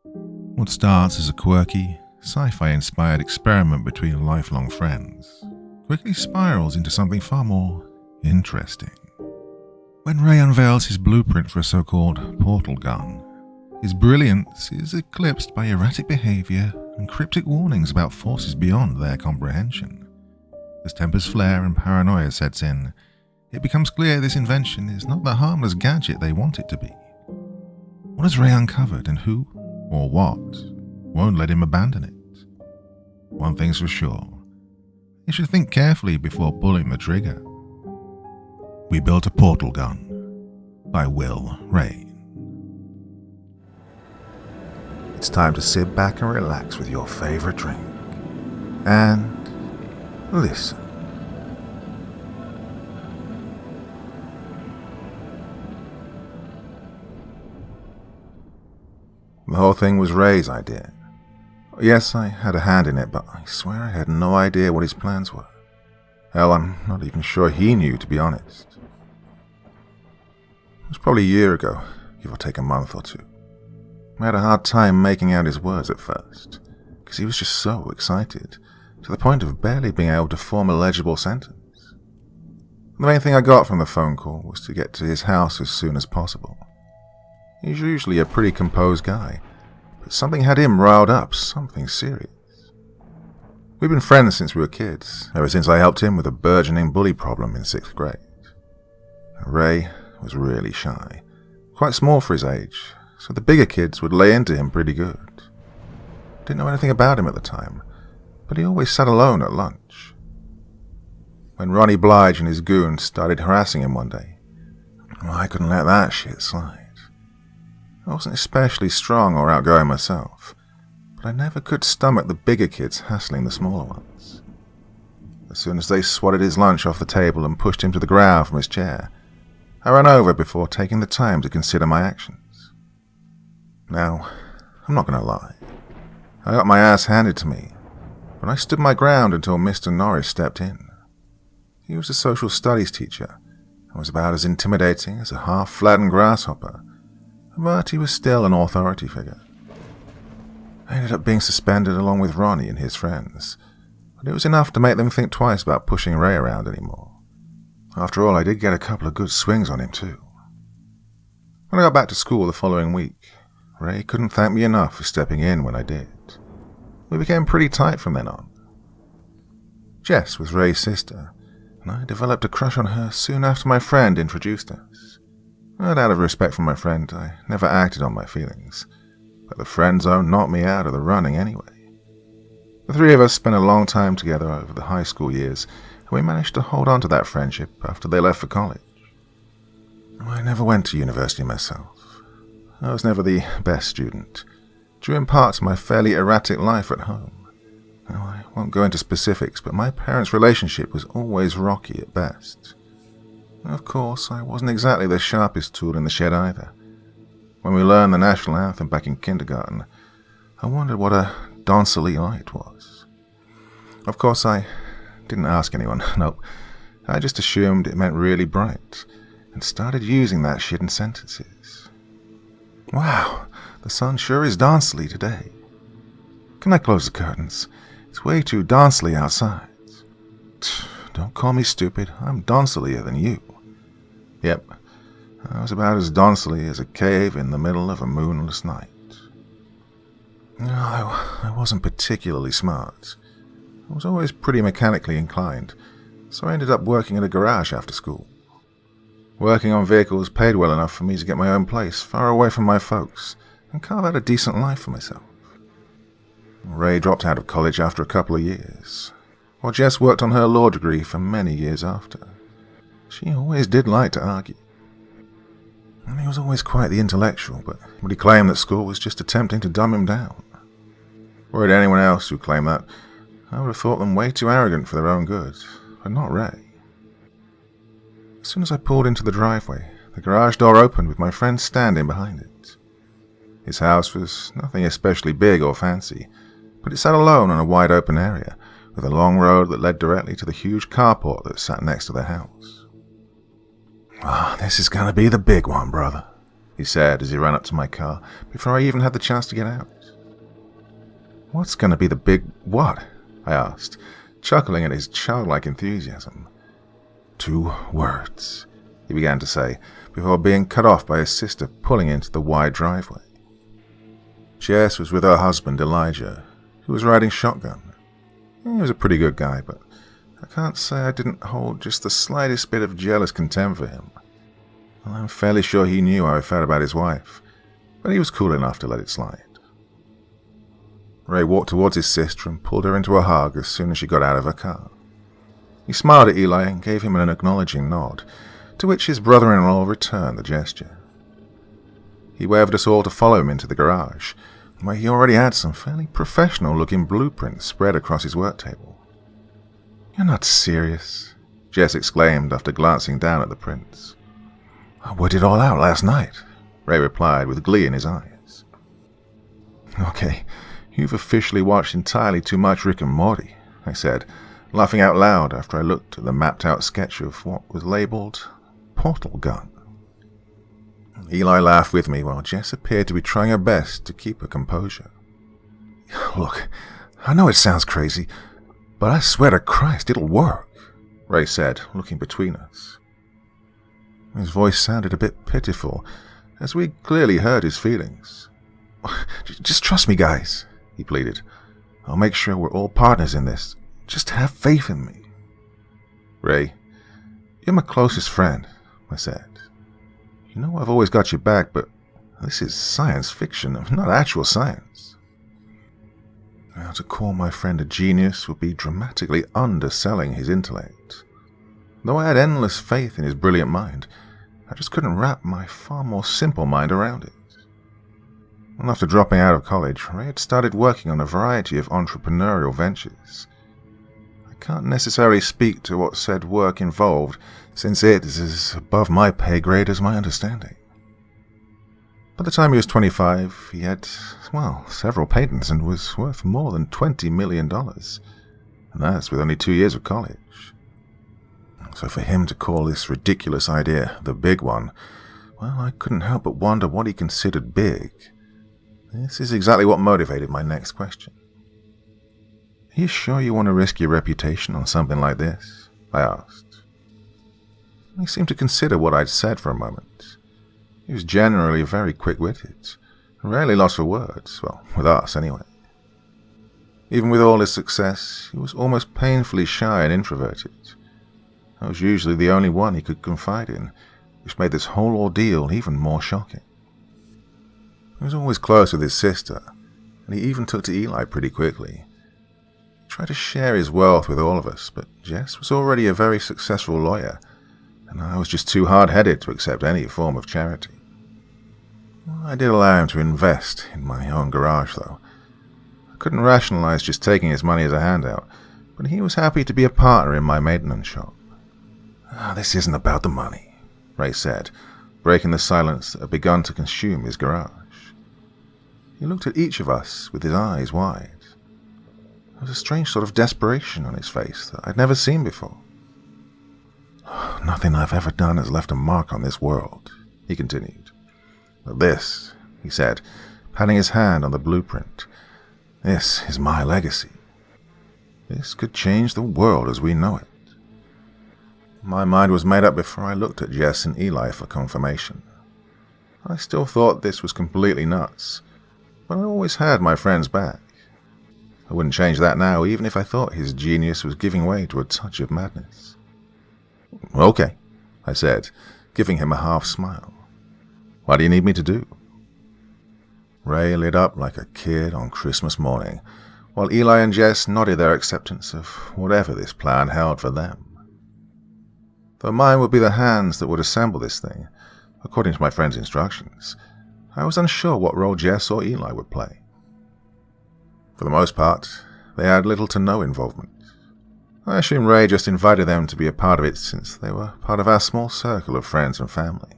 What starts as a quirky, sci-fi-inspired experiment between lifelong friends quickly spirals into something far more interesting. When Ray unveils his blueprint for a so-called portal gun, his brilliance is eclipsed by erratic behavior and cryptic warnings about forces beyond their comprehension. As tempers flare and paranoia sets in, it becomes clear this invention is not the harmless gadget they want it to be. What has Ray uncovered, and who, or what, won't let him abandon it? One thing's for sure, you should think carefully before pulling the trigger. We Built a Portal Gun by Will Rayne. It's time to sit back and relax with your favorite drink and listen. The whole thing was Ray's idea. Yes, I had a hand in it, but I swear I had no idea what his plans were. Hell, I'm not even sure he knew, to be honest. It was probably a year ago, give or take a month or two. I had a hard time making out his words at first, because he was just so excited, to the point of barely being able to form a legible sentence. The main thing I got from the phone call was to get to his house as soon as possible. He's usually a pretty composed guy, but something had him riled up, something serious. We've been friends since we were kids, ever since I helped him with a burgeoning bully problem in 6th grade. Ray was really shy, quite small for his age, so the bigger kids would lay into him pretty good. Didn't know anything about him at the time, but he always sat alone at lunch. When Ronnie Blige and his goons started harassing him one day, I couldn't let that shit slide. I wasn't especially strong or outgoing myself, but I never could stomach the bigger kids hassling the smaller ones. As soon as they swatted his lunch off the table and pushed him to the ground from his chair, I ran over before taking the time to consider my actions. Now, I'm not going to lie. I got my ass handed to me, but I stood my ground until Mr. Norris stepped in. He was a social studies teacher and was about as intimidating as a half-flattened grasshopper, but he was still an authority figure. I ended up being suspended along with Ronnie and his friends, but it was enough to make them think twice about pushing Ray around anymore. After all, I did get a couple of good swings on him too. When I got back to school the following week, Ray couldn't thank me enough for stepping in when I did. We became pretty tight from then on. Jess was Ray's sister, and I developed a crush on her soon after my friend introduced us. But out of respect for my friend, I never acted on my feelings, but the friend zone knocked me out of the running anyway. The three of us spent a long time together over the high school years, and we managed to hold on to that friendship after they left for college. I never went to university myself. I was never the best student, due in part to my fairly erratic life at home. Now, I won't go into specifics, but my parents' relationship was always rocky at best. Of course, I wasn't exactly the sharpest tool in the shed either. When we learned the national anthem back in kindergarten, I wondered what a dansely light was. Of course, I didn't ask anyone, nope. I just assumed it meant really bright, and started using that shit in sentences. Wow, the sun sure is dansely today. Can I close the curtains? It's way too dansely outside. Don't call me stupid, I'm dancelier than you. Yep, I was about as dancely as a cave in the middle of a moonless night. No, I wasn't particularly smart. I was always pretty mechanically inclined, so I ended up working at a garage after school. Working on vehicles paid well enough for me to get my own place far away from my folks and carve out a decent life for myself. Ray dropped out of college after a couple of years, while Jess worked on her law degree for many years after. She always did like to argue. And he was always quite the intellectual, but would he claim that school was just attempting to dumb him down? Were it anyone else who claimed that, I would have thought them way too arrogant for their own good, but not Ray. As soon as I pulled into the driveway, the garage door opened with my friend standing behind it. His house was nothing especially big or fancy, but it sat alone on a wide open area, with a long road that led directly to the huge carport that sat next to their house. "Ah, this is gonna be the big one, brother," he said as he ran up to my car before I even had the chance to get out. What's going to be the big what? I asked, chuckling at his childlike enthusiasm. 2 words, he began to say, before being cut off by his sister pulling into the wide driveway. Jess was with her husband, Elijah, who was riding shotgun. He was a pretty good guy, but I can't say I didn't hold just the slightest bit of jealous contempt for him. Well, I'm fairly sure he knew how I felt about his wife, but he was cool enough to let it slide. Ray walked towards his sister and pulled her into a hug as soon as she got out of her car. He smiled at Eli and gave him an acknowledging nod, to which his brother-in-law returned the gesture. He waved us all to follow him into the garage, where he already had some fairly professional-looking blueprints spread across his work table. "You're not serious," Jess exclaimed after glancing down at the prints. "I worked it all out last night," Ray replied with glee in his eyes. "Okay, you've officially watched entirely too much Rick and Morty," I said, laughing out loud after I looked at the mapped-out sketch of what was labeled Portal Gun. Eli laughed with me while Jess appeared to be trying her best to keep her composure. "Look, I know it sounds crazy, but I swear to Christ it'll work," Ray said, looking between us. His voice sounded a bit pitiful, as we clearly heard his feelings. "Just trust me, guys," he pleaded. "I'll make sure we're all partners in this. Just have faith in me." "Ray, you're my closest friend," I said. "You know I've always got your back, but this is science fiction, not actual science." Now, to call my friend a genius would be dramatically underselling his intellect. Though I had endless faith in his brilliant mind, I just couldn't wrap my far more simple mind around it. And after dropping out of college, Ray had started working on a variety of entrepreneurial ventures. I can't necessarily speak to what said work involved, since it is as above my pay grade as my understanding. By the time he was 25, he had, well, several patents and was worth more than $20 million. And that's with only 2 years of college. So for him to call this ridiculous idea the big one, well, I couldn't help but wonder what he considered big. This is exactly what motivated my next question. "Are you sure you want to risk your reputation on something like this?" I asked. He seemed to consider what I'd said for a moment. He was generally very quick-witted, rarely lost for words, well, with us anyway. Even with all his success, he was almost painfully shy and introverted. I was usually the only one he could confide in, which made this whole ordeal even more shocking. He was always close with his sister, and he even took to Eli pretty quickly. He tried to share his wealth with all of us, but Jess was already a very successful lawyer, and I was just too hard-headed to accept any form of charity. I did allow him to invest in my own garage, though. I couldn't rationalize just taking his money as a handout, but he was happy to be a partner in my maintenance shop. "This isn't about the money," Ray said, breaking the silence that had begun to consume his garage. He looked at each of us with his eyes wide. There was a strange sort of desperation on his face that I'd never seen before. "Nothing I've ever done has left a mark on this world," he continued. "But this," he said, patting his hand on the blueprint, "this is my legacy. This could change the world as we know it." My mind was made up before I looked at Jess and Eli for confirmation. I still thought this was completely nuts, but I always had my friend's back. I wouldn't change that now, even if I thought his genius was giving way to a touch of madness. "Okay," I said, giving him a half smile. "What do you need me to do?" Ray lit up like a kid on Christmas morning, while Eli and Jess nodded their acceptance of whatever this plan held for them. Though mine would be the hands that would assemble this thing, according to my friend's instructions, I was unsure what role Jess or Eli would play. For the most part, they had little to no involvement. I assume Ray just invited them to be a part of it since they were part of our small circle of friends and family.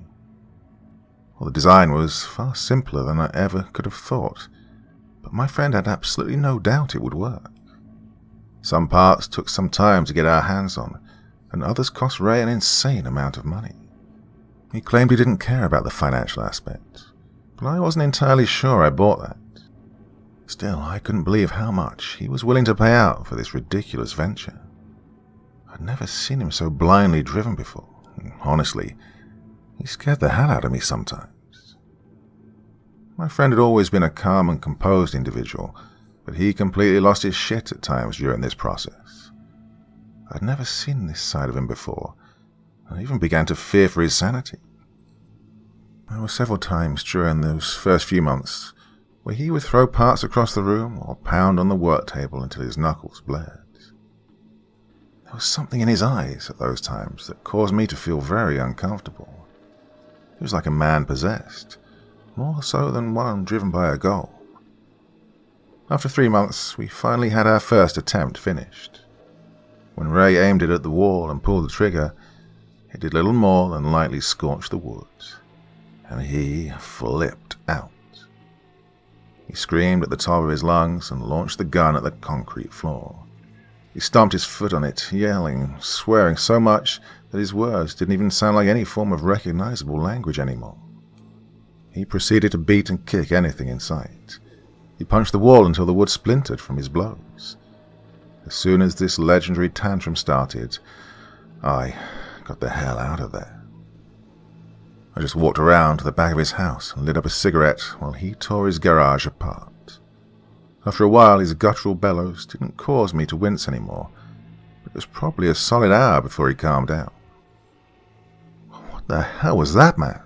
Well, the design was far simpler than I ever could have thought, but my friend had absolutely no doubt it would work. Some parts took some time to get our hands on, and others cost Ray an insane amount of money. He claimed he didn't care about the financial aspect, but I wasn't entirely sure I bought that. Still, I couldn't believe how much he was willing to pay out for this ridiculous venture. I'd never seen him so blindly driven before. Honestly, he scared the hell out of me sometimes. My friend had always been a calm and composed individual, but he completely lost his shit at times during this process. I'd never seen this side of him before, and I even began to fear for his sanity. There were several times during those first few months where he would throw parts across the room or pound on the work table until his knuckles bled. There was something in his eyes at those times that caused me to feel very uncomfortable. He was like a man possessed, more so than one driven by a goal. After 3 months, we finally had our first attempt finished. When Ray aimed it at the wall and pulled the trigger, it did little more than lightly scorch the wood, and he flipped out. He screamed at the top of his lungs and launched the gun at the concrete floor. He stomped his foot on it, yelling, swearing so much that his words didn't even sound like any form of recognizable language anymore. He proceeded to beat and kick anything in sight. He punched the wall until the wood splintered from his blows. As soon as this legendary tantrum started, I got the hell out of there. I just walked around to the back of his house and lit up a cigarette while he tore his garage apart. After a while, his guttural bellows didn't cause me to wince anymore, but it was probably a solid hour before he calmed down. "What the hell was that, man?"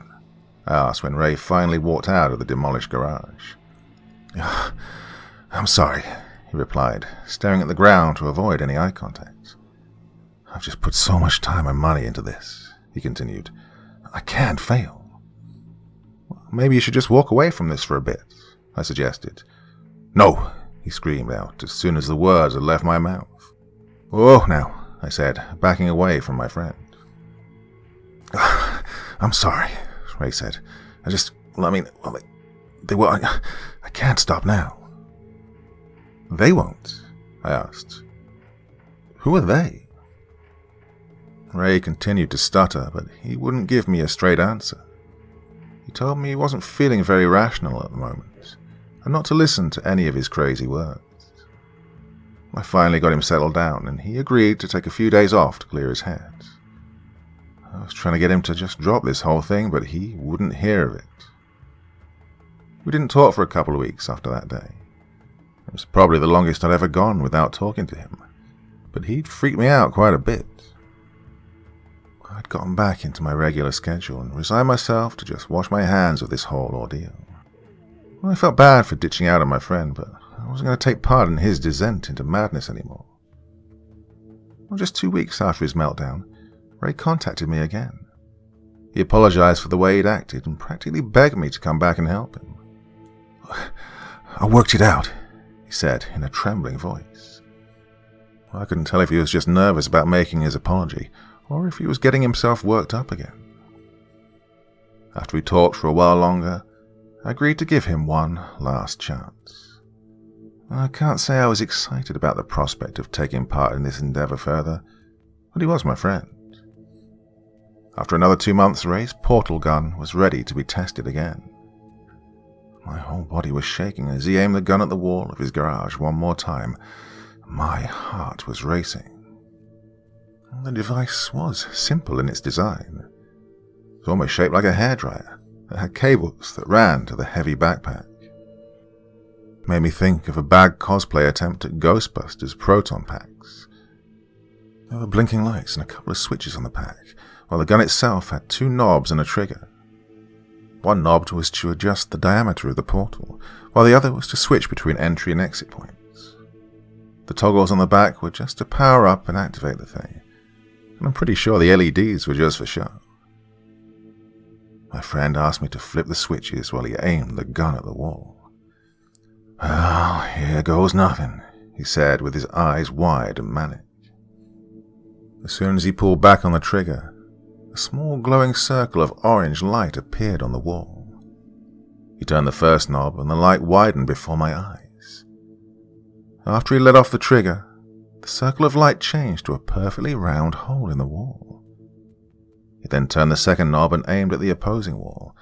I asked when Ray finally walked out of the demolished garage. "I'm sorry," he replied, staring at the ground to avoid any eye contact. "I've just put so much time and money into this," he continued. "I can't fail." "Well, maybe you should just walk away from this for a bit," I suggested. "No," he screamed out as soon as the words had left my mouth. "Oh, now," I said, backing away from my friend. "I'm sorry," Ray said. They won't. I can't stop now." "They won't?" I asked. "Who are they?" Ray continued to stutter, but he wouldn't give me a straight answer. He told me he wasn't feeling very rational at the moment, and not to listen to any of his crazy words. I finally got him settled down, and he agreed to take a few days off to clear his head. I was trying to get him to just drop this whole thing, but he wouldn't hear of it. We didn't talk for a couple of weeks after that day. It was probably the longest I'd ever gone without talking to him, but he'd freaked me out quite a bit. I'd gotten back into my regular schedule and resigned myself to just wash my hands of this whole ordeal. I felt bad for ditching out on my friend, but I wasn't going to take part in his descent into madness anymore. Just 2 weeks after his meltdown, Ray contacted me again. He apologized for the way he'd acted and practically begged me to come back and help him. "I worked it out," he said in a trembling voice. I couldn't tell if he was just nervous about making his apology, or if he was getting himself worked up again. After we talked for a while longer, I agreed to give him one last chance. I can't say I was excited about the prospect of taking part in this endeavor further, but he was my friend. After another 2 months, Ray's portal gun was ready to be tested again. My whole body was shaking as he aimed the gun at the wall of his garage one more time. My heart was racing. The device was simple in its design. It was almost shaped like a hairdryer. It had cables that ran to the heavy backpack. It made me think of a bad cosplay attempt at Ghostbusters proton packs. There were blinking lights and a couple of switches on the pack, while the gun itself had 2 knobs and a trigger. One knob was to adjust the diameter of the portal, while the other was to switch between entry and exit points. The toggles on the back were just to power up and activate the thing, and I'm pretty sure the LEDs were just for show. My friend asked me to flip the switches while he aimed the gun at the wall. "Well, here goes nothing," he said with his eyes wide and manic. As soon as he pulled back on the trigger, a small glowing circle of orange light appeared on the wall. He turned the first knob and the light widened before my eyes. After he let off the trigger, the circle of light changed to a perfectly round hole in the wall. He then turned the second knob and aimed at the opposing wall,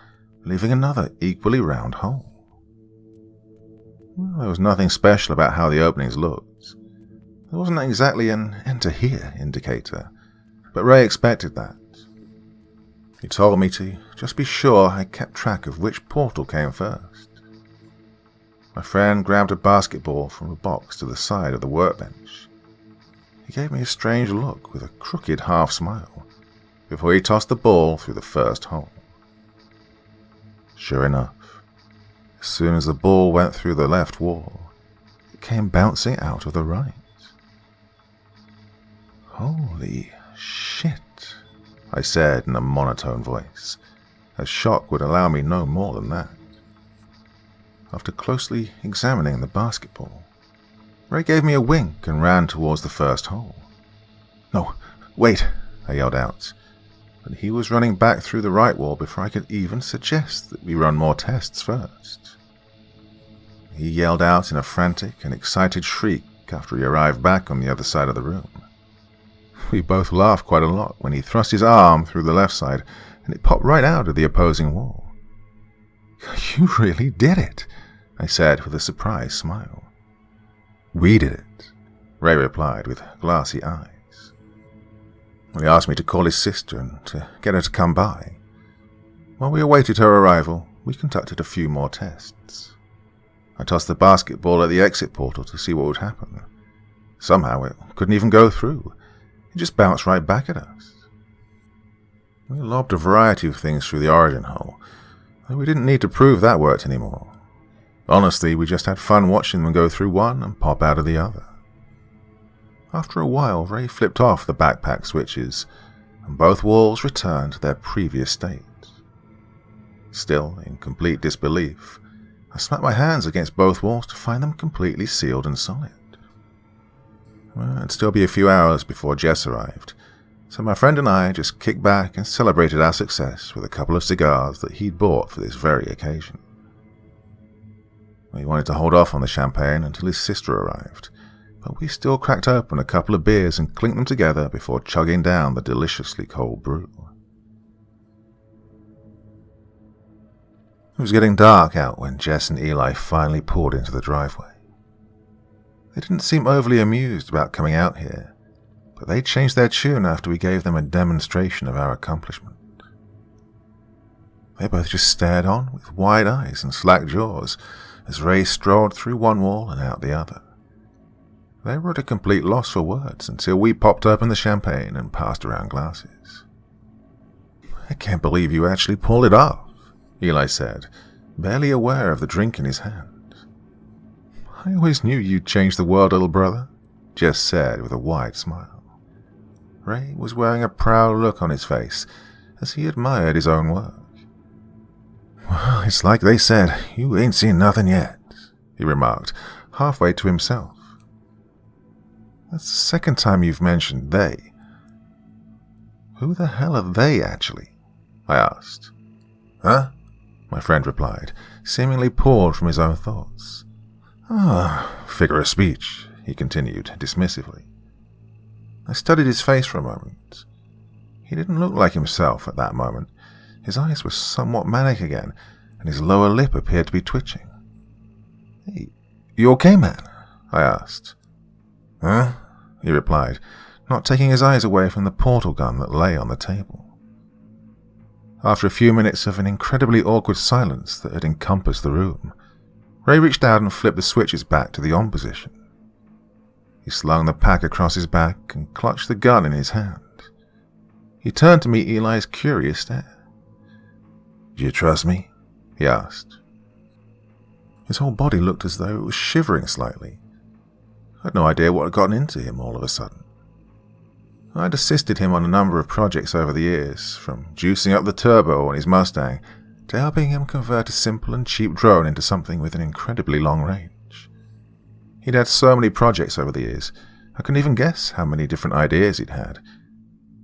leaving another equally round hole. Well, there was nothing special about how the openings looked. There wasn't exactly an enter here indicator, but Ray expected that. He told me to just be sure I kept track of which portal came first. My friend grabbed a basketball from a box to the side of the workbench. He gave me a strange look with a crooked half smile before he tossed the ball through the first hole. Sure enough, as soon as the ball went through the left wall, it came bouncing out of the right. Holy shit, I said in a monotone voice, as shock would allow me no more than that. After closely examining the basketball, Ray gave me a wink and ran towards the first hole. No, wait, I yelled out, but he was running back through the right wall before I could even suggest that we run more tests first. He yelled out in a frantic and excited shriek after he arrived back on the other side of the room. We both laughed quite a lot when he thrust his arm through the left side and it popped right out of the opposing wall. You really did it, I said with a surprised smile. We did it, Ray replied with glassy eyes. He asked me to call his sister and to get her to come by. While we awaited her arrival, we conducted a few more tests. I tossed the basketball at the exit portal to see what would happen. Somehow it couldn't even go through. It just bounced right back at us. We lobbed a variety of things through the origin hole, though we didn't need to prove that worked anymore. Honestly, we just had fun watching them go through one and pop out of the other. After a while, Ray flipped off the backpack switches, and both walls returned to their previous state. Still, in complete disbelief, I smacked my hands against both walls to find them completely sealed and solid. Well, it'd still be a few hours before Jess arrived, so my friend and I just kicked back and celebrated our success with a couple of cigars that he'd bought for this very occasion. He wanted to hold off on the champagne until his sister arrived, but we still cracked open a couple of beers and clinked them together before chugging down the deliciously cold brew. It was getting dark out when Jess and Eli finally pulled into the driveway. They didn't seem overly amused about coming out here, but they changed their tune after we gave them a demonstration of our accomplishment. They both just stared on with wide eyes and slack jaws as Ray strolled through one wall and out the other. They were at a complete loss for words until we popped open the champagne and passed around glasses. I can't believe you actually pulled it off, Eli said, barely aware of the drink in his hand. I always knew you'd change the world, little brother, Jess said with a wide smile. Ray was wearing a proud look on his face as he admired his own work. Well, it's like they said, you ain't seen nothing yet, he remarked, halfway to himself. That's the second time you've mentioned they. Who the hell are they, actually? I asked. Huh? My friend replied, seemingly pulled from his own thoughts. Figure of speech, he continued dismissively. I studied his face for a moment. He didn't look like himself at that moment. His eyes were somewhat manic again, and his lower lip appeared to be twitching. Hey, you okay, man? I asked. Huh? He replied, not taking his eyes away from the portal gun that lay on the table. After a few minutes of an incredibly awkward silence that had encompassed the room, Ray reached out and flipped the switches back to the on position. He slung the pack across his back and clutched the gun in his hand. He turned to meet Eli's curious stare. Do you trust me? He asked. His whole body looked as though it was shivering slightly. I had no idea what had gotten into him all of a sudden. I'd assisted him on a number of projects over the years, from juicing up the turbo on his Mustang to helping him convert a simple and cheap drone into something with an incredibly long range. He'd had so many projects over the years, I couldn't even guess how many different ideas he'd had,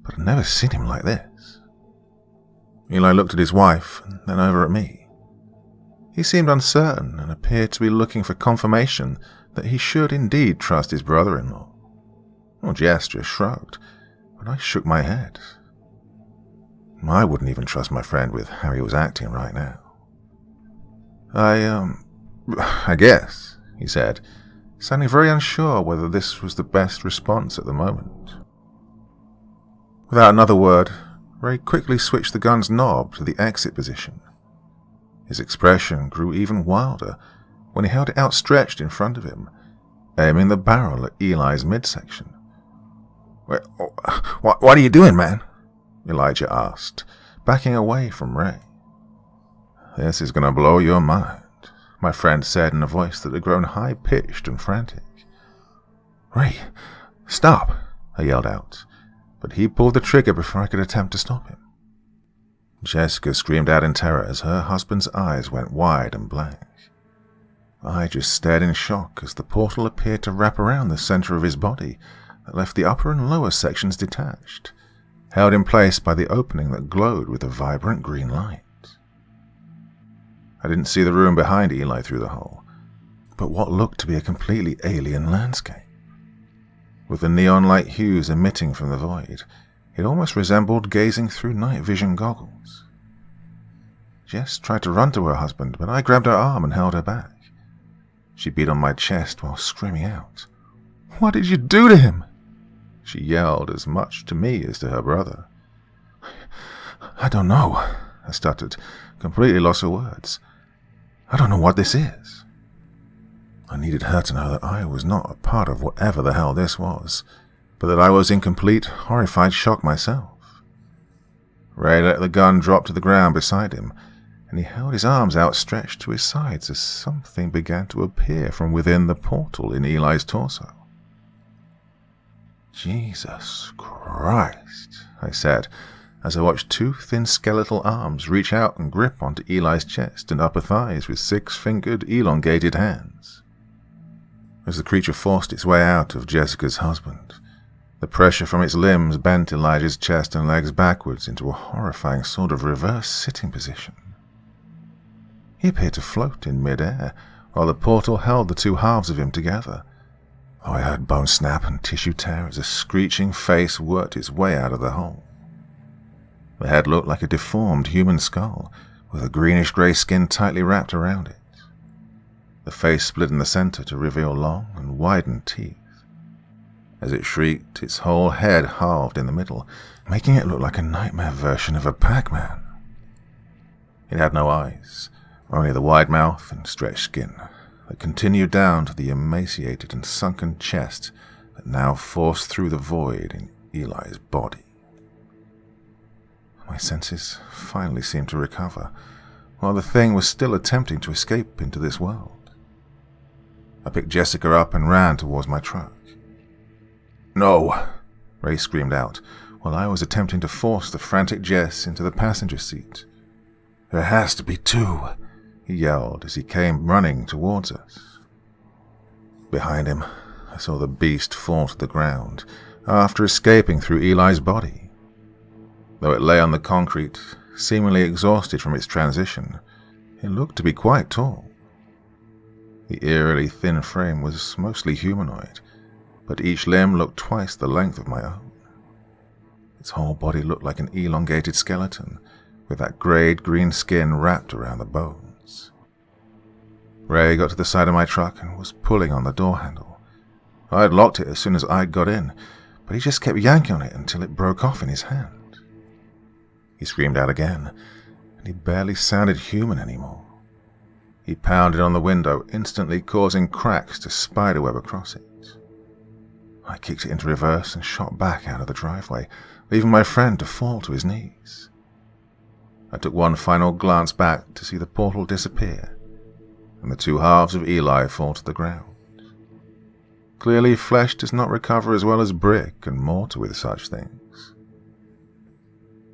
but I'd never seen him like this. Eli looked at his wife and then over at me. He seemed uncertain and appeared to be looking for confirmation that he should indeed trust his brother-in-law. Jess just shrugged, but I shook my head. I wouldn't even trust my friend with how he was acting right now. I guess, he said, sounding very unsure whether this was the best response at the moment. Without another word, Ray quickly switched the gun's knob to the exit position. His expression grew even wilder when he held it outstretched in front of him, aiming the barrel at Eli's midsection. What are you doing, man? Elijah asked, backing away from Ray. This is going to blow your mind, my friend said in a voice that had grown high-pitched and frantic. Ray, stop, I yelled out, but he pulled the trigger before I could attempt to stop him. Jessica screamed out in terror as her husband's eyes went wide and blank. I just stared in shock as the portal appeared to wrap around the center of his body that left the upper and lower sections detached, held in place by the opening that glowed with a vibrant green light. I didn't see the room behind Eli through the hole, but what looked to be a completely alien landscape. With the neon-light hues emitting from the void, it almost resembled gazing through night vision goggles. Jess tried to run to her husband, but I grabbed her arm and held her back. She beat on my chest while screaming out, "What did you do to him?" She yelled as much to me as to her brother. I don't know, I stuttered, completely lost for words. I don't know what this is. I needed her to know that I was not a part of whatever the hell this was, but that I was in complete, horrified shock myself. Ray let the gun drop to the ground beside him, and he held his arms outstretched to his sides as something began to appear from within the portal in Eli's torso. Jesus Christ, I said, as I watched two thin skeletal arms reach out and grip onto Eli's chest and upper thighs with six-fingered, elongated hands. As the creature forced its way out of Jessica's husband, the pressure from its limbs bent Elijah's chest and legs backwards into a horrifying sort of reverse sitting position. He appeared to float in mid-air, while the portal held the two halves of him together. I heard bone snap and tissue tear as a screeching face worked its way out of the hole. The head looked like a deformed human skull, with a greenish-grey skin tightly wrapped around it. The face split in the center to reveal long and widened teeth. As it shrieked, its whole head halved in the middle, making it look like a nightmare version of a Pac-Man. It had no eyes, only the wide mouth and stretched skin that continued down to the emaciated and sunken chest that now forced through the void in Eli's body. My senses finally seemed to recover, while the thing was still attempting to escape into this world. I picked Jessica up and ran towards my truck. "No!" Ray screamed out, while I was attempting to force the frantic Jess into the passenger seat. "There has to be two," he yelled as he came running towards us. Behind him, I saw the beast fall to the ground after escaping through Eli's body. Though it lay on the concrete, seemingly exhausted from its transition, it looked to be quite tall. The eerily thin frame was mostly humanoid, but each limb looked twice the length of my own. Its whole body looked like an elongated skeleton, with that grayed green skin wrapped around the bones. Ray got to the side of my truck and was pulling on the door handle. I had locked it as soon as I'd got in, but he just kept yanking on it until it broke off in his hand. He screamed out again, and he barely sounded human anymore. He pounded on the window, instantly causing cracks to spiderweb across it. I kicked it into reverse and shot back out of the driveway, leaving my friend to fall to his knees. I took one final glance back to see the portal disappear, and the two halves of Eli fall to the ground. Clearly, flesh does not recover as well as brick and mortar with such things.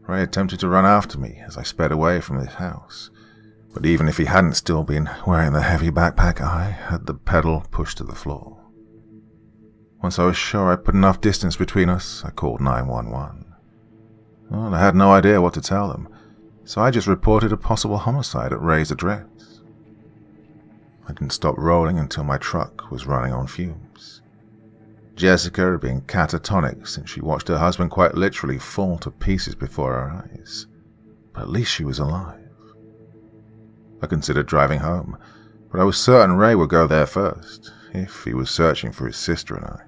Ray attempted to run after me as I sped away from his house, but even if he hadn't still been wearing the heavy backpack, I had the pedal pushed to the floor. Once I was sure I put enough distance between us, I called 911. Well, I had no idea what to tell them, so I just reported a possible homicide at Ray's address. I didn't stop rolling until my truck was running on fumes. Jessica had been catatonic since she watched her husband quite literally fall to pieces before her eyes. but at least she was alive. I considered driving home, but I was certain Ray would go there first, if he was searching for his sister and I.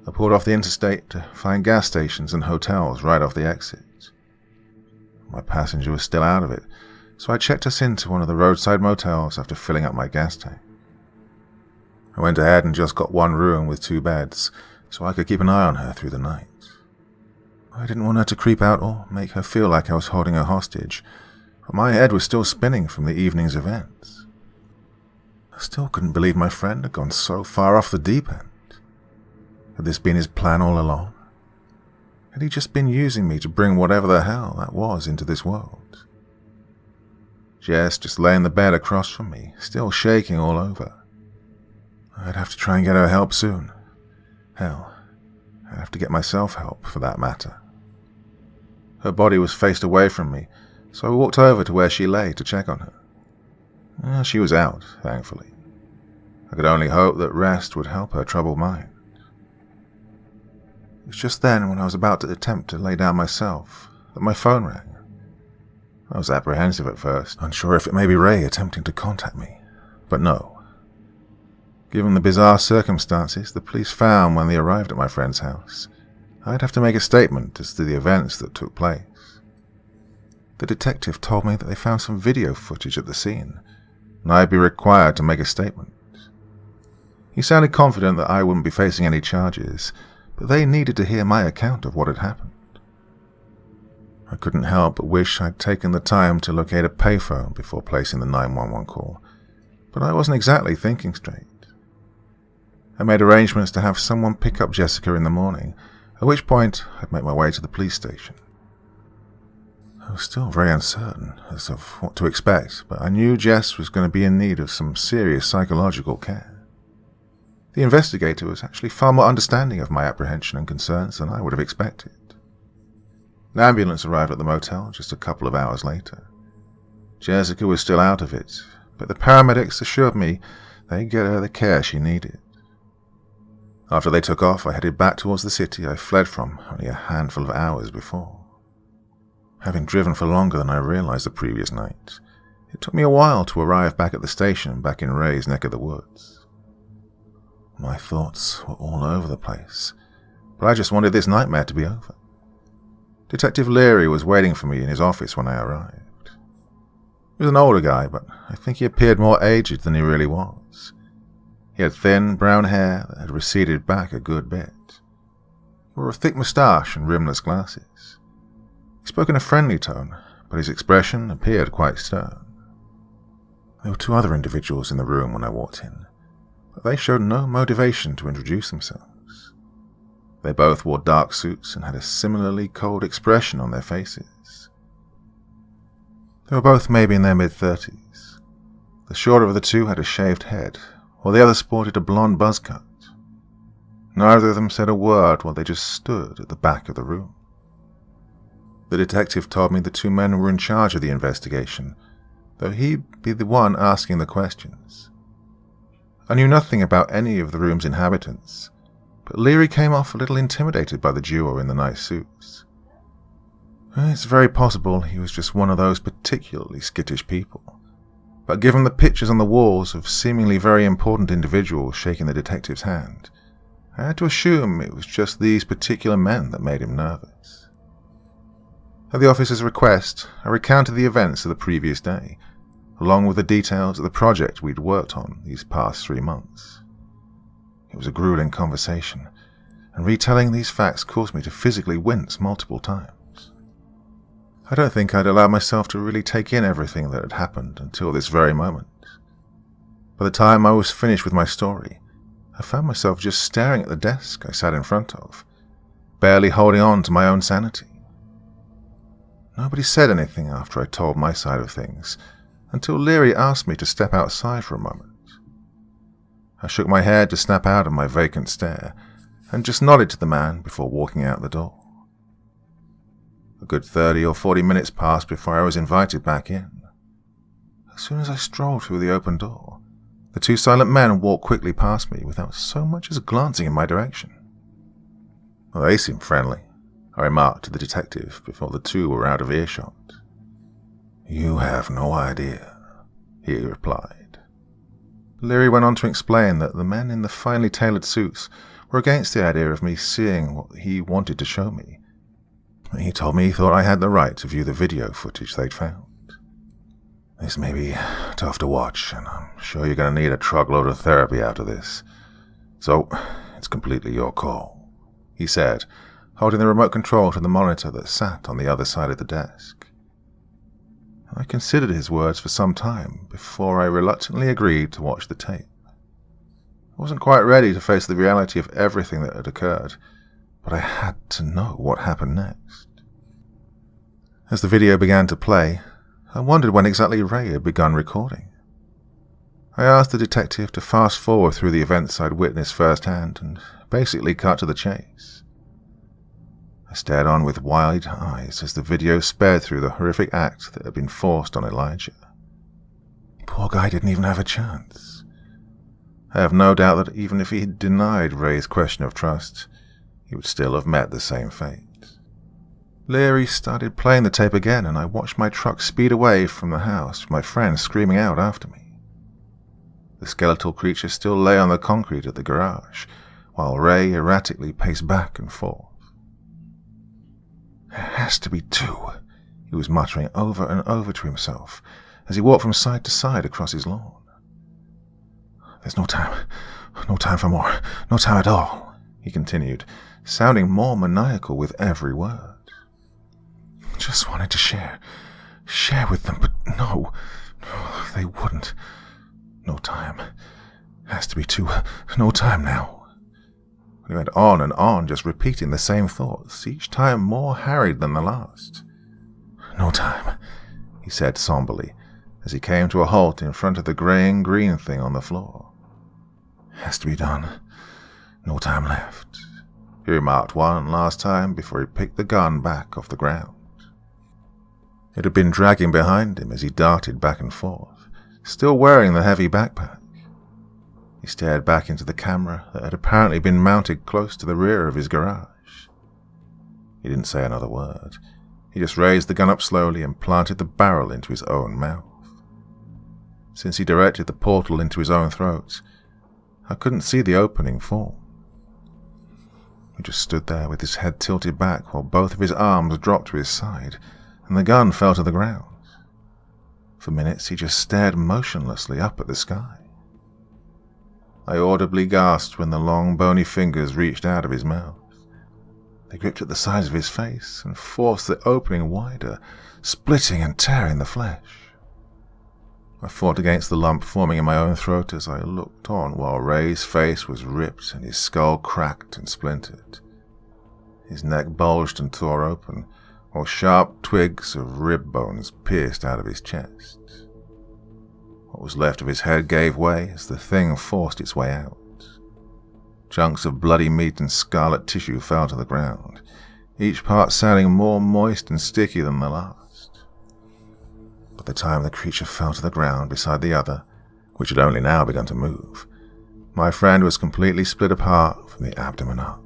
I pulled off the interstate to find gas stations and hotels right off the exit. My passenger was still out of it, so I checked us into one of the roadside motels after filling up my gas tank. I went ahead and just got one room with 2 beds, so I could keep an eye on her through the night. I didn't want her to creep out or make her feel like I was holding her hostage, but my head was still spinning from the evening's events. I still couldn't believe my friend had gone so far off the deep end. Had this been his plan all along? Had he just been using me to bring whatever the hell that was into this world? Jess just lay in the bed across from me, still shaking all over. I'd have to try and get her help soon. Hell, I'd have to get myself help for that matter. Her body was faced away from me, so I walked over to where she lay to check on her. She was out, thankfully. I could only hope that rest would help her troubled mind. It was just then, when I was about to attempt to lay down myself, that my phone rang. I was apprehensive at first, unsure if it may be Ray attempting to contact me, but no. Given the bizarre circumstances the police found when they arrived at my friend's house, I'd have to make a statement as to the events that took place. The detective told me that they found some video footage at the scene, and I'd be required to make a statement. He sounded confident that I wouldn't be facing any charges, but they needed to hear my account of what had happened. I couldn't help but wish I'd taken the time to locate a payphone before placing the 911 call, but I wasn't exactly thinking straight. I made arrangements to have someone pick up Jessica in the morning, at which point I'd make my way to the police station. I was still very uncertain as of what to expect, but I knew Jess was going to be in need of some serious psychological care. The investigator was actually far more understanding of my apprehension and concerns than I would have expected. An ambulance arrived at the motel just a couple of hours later. Jessica was still out of it, but the paramedics assured me they'd get her the care she needed. After they took off, I headed back towards the city I fled from only a handful of hours before. Having driven for longer than I realized the previous night, it took me a while to arrive back at the station back in Ray's neck of the woods. My thoughts were all over the place, but I just wanted this nightmare to be over. Detective Leary was waiting for me in his office when I arrived. He was an older guy, but I think he appeared more aged than he really was. He had thin, brown hair that had receded back a good bit. He wore a thick moustache and rimless glasses. He spoke in a friendly tone, but his expression appeared quite stern. There were 2 other individuals in the room when I walked in, but they showed no motivation to introduce themselves. They both wore dark suits and had a similarly cold expression on their faces. They were both maybe in their mid-30s. The shorter of the 2 had a shaved head, while the other sported a blonde buzz cut. Neither of them said a word while they just stood at the back of the room. The detective told me the 2 men were in charge of the investigation, though he'd be the one asking the questions. I knew nothing about any of the room's inhabitants, but Leary came off a little intimidated by the duo in the nice suits. It's very possible he was just one of those particularly skittish people, but given the pictures on the walls of seemingly very important individuals shaking the detective's hand, I had to assume it was just these particular men that made him nervous. At the officer's request, I recounted the events of the previous day, along with the details of the project we'd worked on these past 3 months. It was a grueling conversation, and retelling these facts caused me to physically wince multiple times. I don't think I'd allowed myself to really take in everything that had happened until this very moment. By the time I was finished with my story, I found myself just staring at the desk I sat in front of, barely holding on to my own sanity. Nobody said anything after I told my side of things, until Leary asked me to step outside for a moment. I shook my head to snap out of my vacant stare, and just nodded to the man before walking out the door. A good 30 or 40 minutes passed before I was invited back in. As soon as I strolled through the open door, the 2 silent men walked quickly past me without so much as glancing in my direction. Well, they seemed friendly. I remarked to the detective before the two were out of earshot. "You have no idea," he replied. Leary went on to explain that the men in the finely tailored suits were against the idea of me seeing what he wanted to show me. He told me he thought I had the right to view the video footage they'd found. "This may be tough to watch, and I'm sure you're going to need a truckload of therapy after this. So, it's completely your call," he said, holding the remote control to the monitor that sat on the other side of the desk. I considered his words for some time before I reluctantly agreed to watch the tape. I wasn't quite ready to face the reality of everything that had occurred, but I had to know what happened next. As the video began to play, I wondered when exactly Ray had begun recording. I asked the detective to fast forward through the events I'd witnessed firsthand and basically cut to the chase. I stared on with wide eyes as the video sped through the horrific act that had been forced on Elijah. Poor guy didn't even have a chance. I have no doubt that even if he had denied Ray's question of trust, he would still have met the same fate. Leary started playing the tape again, and I watched my truck speed away from the house with my friend screaming out after me. The skeletal creature still lay on the concrete at the garage, while Ray erratically paced back and forth. "There has to be two," he was muttering over and over to himself as he walked from side to side across his lawn. "There's no time for more, no time at all," he continued, sounding more maniacal with every word. "Just wanted to share with them, but no, they wouldn't. No time. Has to be two. No time now." He went on and on, just repeating the same thoughts, each time more harried than the last. "No time," he said somberly, as he came to a halt in front of the graying green thing on the floor. "Has to be done. No time left," he remarked one last time before he picked the gun back off the ground. It had been dragging behind him as he darted back and forth, still wearing the heavy backpack. He stared back into the camera that had apparently been mounted close to the rear of his garage. He didn't say another word. He just raised the gun up slowly and planted the barrel into his own mouth. Since he directed the portal into his own throat, I couldn't see the opening form. He just stood there with his head tilted back while both of his arms dropped to his side, and the gun fell to the ground. For minutes he just stared motionlessly up at the sky. I audibly gasped when the long, bony fingers reached out of his mouth. They gripped at the sides of his face and forced the opening wider, splitting and tearing the flesh. I fought against the lump forming in my own throat as I looked on while Ray's face was ripped and his skull cracked and splintered. His neck bulged and tore open, while sharp twigs of rib bones pierced out of his chest. What was left of his head gave way as the thing forced its way out. Chunks of bloody meat and scarlet tissue fell to the ground, each part sounding more moist and sticky than the last. By the time the creature fell to the ground beside the other, which had only now begun to move, my friend was completely split apart from the abdomen up.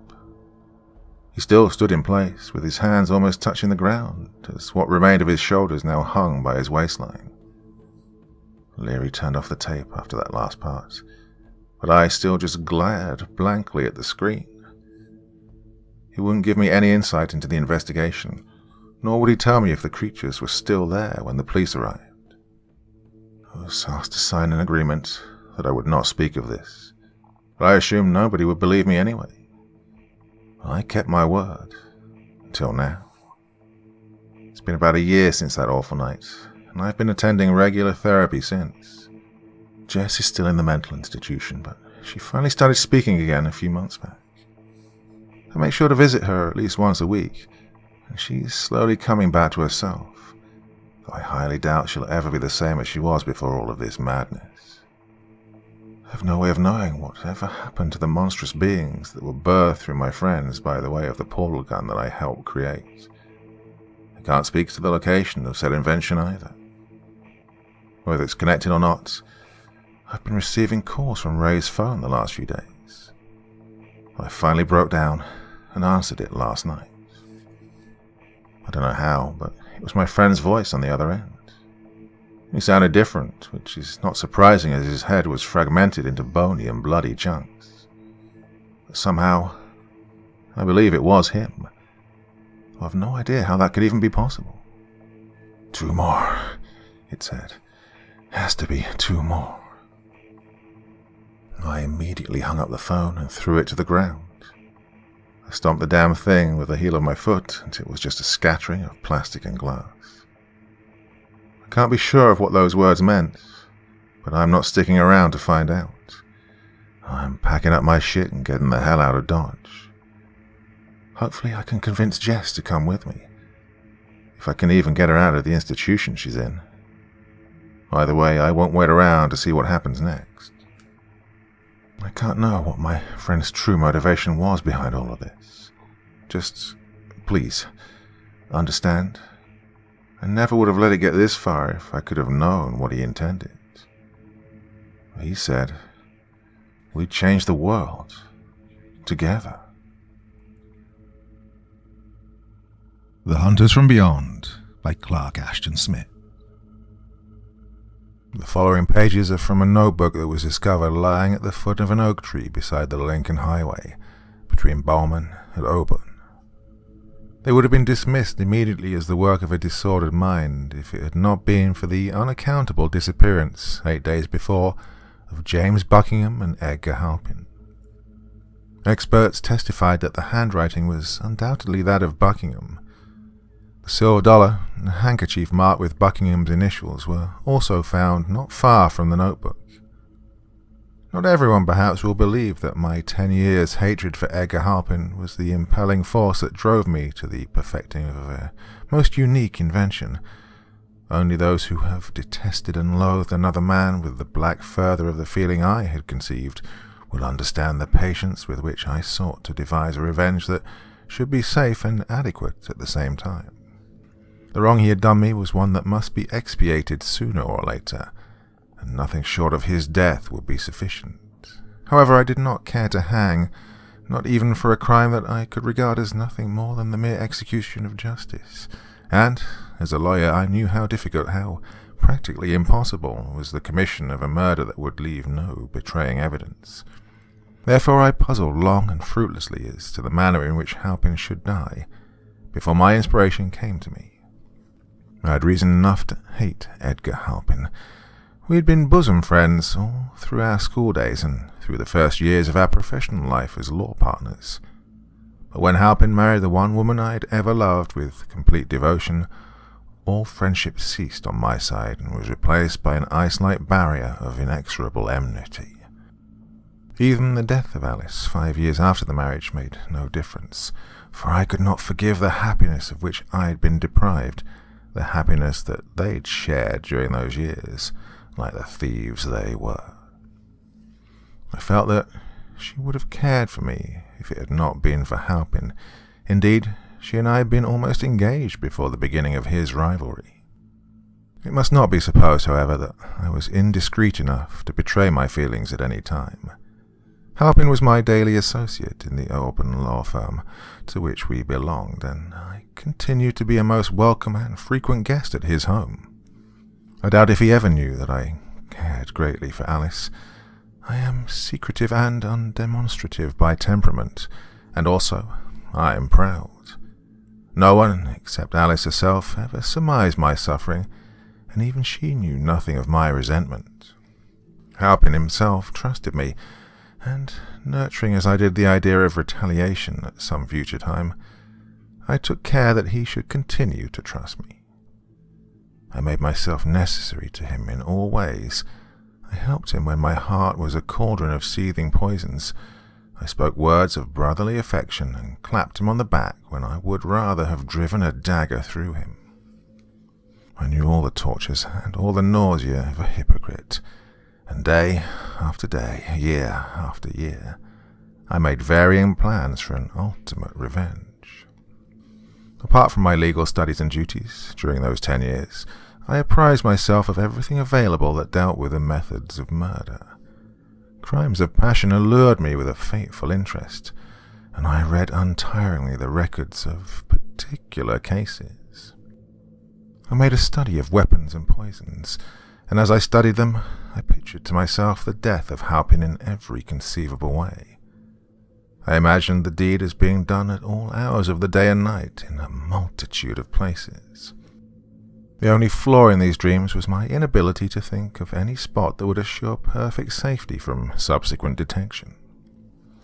He still stood in place, with his hands almost touching the ground, as what remained of his shoulders now hung by his waistline. Leary turned off the tape after that last part, but I still just glared blankly at the screen. He wouldn't give me any insight into the investigation, nor would he tell me if the creatures were still there when the police arrived. I was asked to sign an agreement that I would not speak of this, but I assumed nobody would believe me anyway. I kept my word, until now. It's been about a year since that awful night, and I've been attending regular therapy since. Jess is still in the mental institution, but she finally started speaking again a few months back. I make sure to visit her at least once a week, and she's slowly coming back to herself, though I highly doubt she'll ever be the same as she was before all of this madness. I have no way of knowing whatever happened to the monstrous beings that were birthed through my friends by the way of the portal gun that I helped create. I can't speak to the location of said invention either. Whether it's connected or not, I've been receiving calls from Ray's phone the last few days. 'I finally broke down and answered it last night. don't know how, but it was my friend's voice on the other end. He sounded different, which is not surprising as his head was fragmented into bony and bloody chunks. But somehow, I believe it was him. I have no idea how that could even be possible. 2 more, it said. Has to be 2 more. I immediately hung up the phone and threw it to the ground. I stomped the damn thing with the heel of my foot until it was just a scattering of plastic and glass. I can't be sure of what those words meant, but I'm not sticking around to find out. I'm packing up my shit and getting the hell out of Dodge. Hopefully I can convince Jess to come with me, if I can even get her out of the institution she's in. Either way, I won't wait around to see what happens next. I can't know what my friend's true motivation was behind all of this. Just, please, understand? I never would have let it get this far if I could have known what he intended. He said, we'd change the world, together. The Hunters from Beyond by Clark Ashton Smith. The following pages are from a notebook that was discovered lying at the foot of an oak tree beside the Lincoln Highway, between Bowman and Auburn. They would have been dismissed immediately as the work of a disordered mind if it had not been for the unaccountable disappearance, 8 days before, of James Buckingham and Edgar Halpin. Experts testified that the handwriting was undoubtedly that of Buckingham. The silver dollar and a handkerchief marked with Buckingham's initials were also found not far from the notebook. Not everyone perhaps will believe that my 10 years' hatred for Edgar Halpin was the impelling force that drove me to the perfecting of a most unique invention. Only those who have detested and loathed another man with the black further of the feeling I had conceived will understand the patience with which I sought to devise a revenge that should be safe and adequate at the same time. The wrong he had done me was one that must be expiated sooner or later, and nothing short of his death would be sufficient. However, I did not care to hang, not even for a crime that I could regard as nothing more than the mere execution of justice. And, as a lawyer, I knew how difficult, how practically impossible, was the commission of a murder that would leave no betraying evidence. Therefore I puzzled long and fruitlessly as to the manner in which Halpin should die, before my inspiration came to me. I had reason enough to hate Edgar Halpin. We had been bosom friends all through our school days and through the first years of our professional life as law partners. But when Halpin married the one woman I had ever loved with complete devotion, all friendship ceased on my side and was replaced by an ice-like barrier of inexorable enmity. Even the death of Alice 5 years after the marriage made no difference, for I could not forgive the happiness of which I had been deprived, the happiness that they'd shared during those years, like the thieves they were. I felt that she would have cared for me if it had not been for Halpin. Indeed, she and I had been almost engaged before the beginning of his rivalry. It must not be supposed, however, that I was indiscreet enough to betray my feelings at any time. Halpin was my daily associate in the Auburn law firm to which we belonged, and I continued to be a most welcome and frequent guest at his home. I doubt if he ever knew that I cared greatly for Alice. I am secretive and undemonstrative by temperament, and also I am proud. No one, except Alice herself, ever surmised my suffering, and even she knew nothing of my resentment. Halpin himself trusted me, and nurturing as I did the idea of retaliation at some future time, I took care that he should continue to trust me. I made myself necessary to him in all ways. I helped him when my heart was a cauldron of seething poisons. I spoke words of brotherly affection and clapped him on the back when I would rather have driven a dagger through him. I knew all the tortures and all the nausea of a hypocrite, and day after day, year after year, I made varying plans for an ultimate revenge. Apart from my legal studies and duties, during those 10 years, I apprised myself of everything available that dealt with the methods of murder. Crimes of passion allured me with a fateful interest, and I read untiringly the records of particular cases. I made a study of weapons and poisons, and as I studied them, I pictured to myself the death of Halpin in every conceivable way. I imagined the deed as being done at all hours of the day and night in a multitude of places. The only flaw in these dreams was my inability to think of any spot that would assure perfect safety from subsequent detection.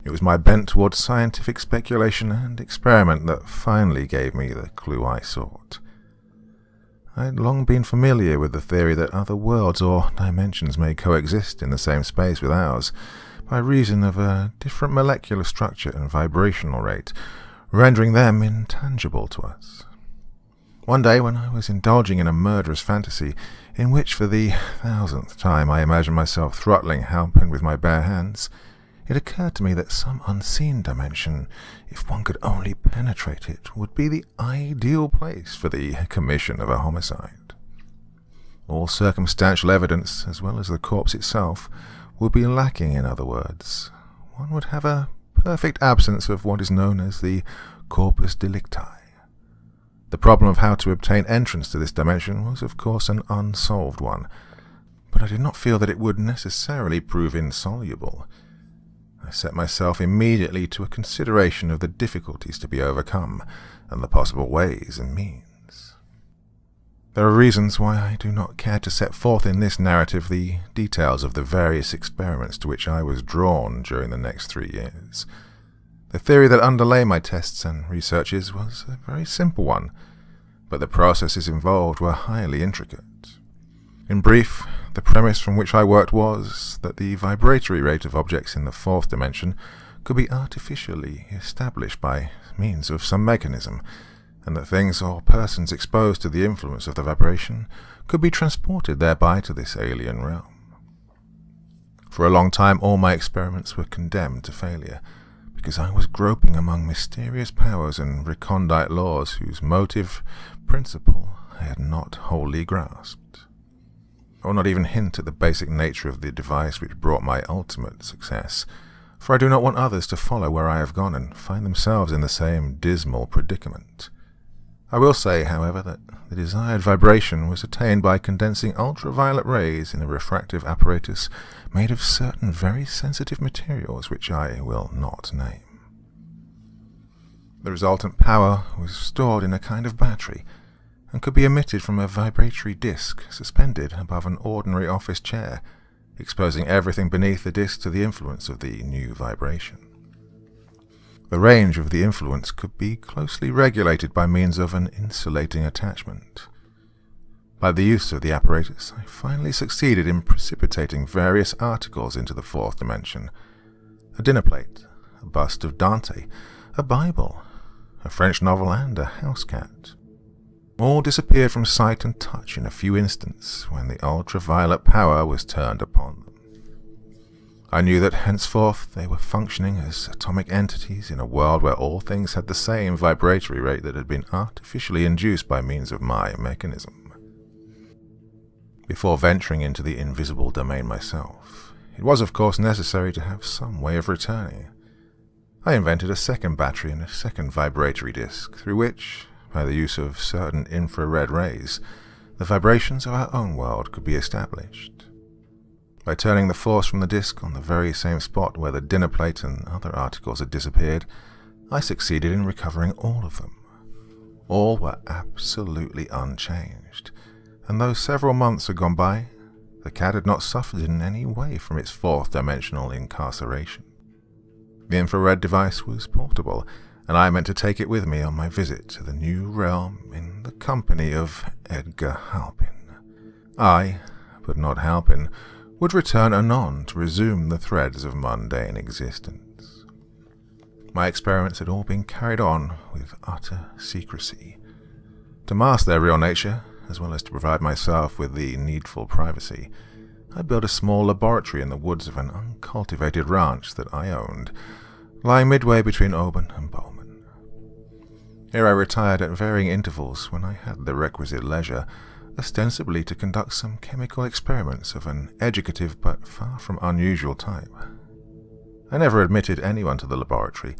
It was my bent towards scientific speculation and experiment that finally gave me the clue I sought. I had long been familiar with the theory that other worlds or dimensions may coexist in the same space with ours, by reason of a different molecular structure and vibrational rate, rendering them intangible to us. One day, when I was indulging in a murderous fantasy, in which for the 1000th time I imagined myself throttling Halpin with my bare hands, it occurred to me that some unseen dimension, if one could only penetrate it, would be the ideal place for the commission of a homicide. All circumstantial evidence, as well as the corpse itself, would be lacking, in other words. One would have a perfect absence of what is known as the corpus delicti. The problem of how to obtain entrance to this dimension was, of course, an unsolved one, but I did not feel that it would necessarily prove insoluble. I set myself immediately to a consideration of the difficulties to be overcome, and the possible ways and means. There are reasons why I do not care to set forth in this narrative the details of the various experiments to which I was drawn during the next 3 years. The theory that underlay my tests and researches was a very simple one, but the processes involved were highly intricate. In brief, the premise from which I worked was that the vibratory rate of objects in the fourth dimension could be artificially established by means of some mechanism, and that things or persons exposed to the influence of the vibration could be transported thereby to this alien realm. For a long time all my experiments were condemned to failure, because I was groping among mysterious powers and recondite laws whose motive principle I had not wholly grasped. I will not even hint at the basic nature of the device which brought my ultimate success, for I do not want others to follow where I have gone and find themselves in the same dismal predicament. I will say, however, that the desired vibration was attained by condensing ultraviolet rays in a refractive apparatus made of certain very sensitive materials which I will not name. The resultant power was stored in a kind of battery, and could be emitted from a vibratory disc suspended above an ordinary office chair, exposing everything beneath the disc to the influence of the new vibration. The range of the influence could be closely regulated by means of an insulating attachment. By the use of the apparatus, I finally succeeded in precipitating various articles into the fourth dimension. A dinner plate, a bust of Dante, a Bible, a French novel, and a house cat. All disappeared from sight and touch in a few instants when the ultraviolet power was turned upon them. I knew that henceforth they were functioning as atomic entities in a world where all things had the same vibratory rate that had been artificially induced by means of my mechanism. Before venturing into the invisible domain myself, it was of course necessary to have some way of returning. I invented a second battery and a second vibratory disc, through which, by the use of certain infrared rays, the vibrations of our own world could be established. By turning the force from the disc on the very same spot where the dinner plate and other articles had disappeared, I succeeded in recovering all of them. All were absolutely unchanged, and though several months had gone by, the cat had not suffered in any way from its fourth-dimensional incarceration. The infrared device was portable, and I meant to take it with me on my visit to the new realm in the company of Edgar Halpin. I, but not Halpin, would return anon to resume the threads of mundane existence. My experiments had all been carried on with utter secrecy. To mask their real nature, as well as to provide myself with the needful privacy, I built a small laboratory in the woods of an uncultivated ranch that I owned, lying midway between Auburn and Bowman. Here I retired at varying intervals when I had the requisite leisure, ostensibly to conduct some chemical experiments of an educative but far from unusual type. I never admitted anyone to the laboratory,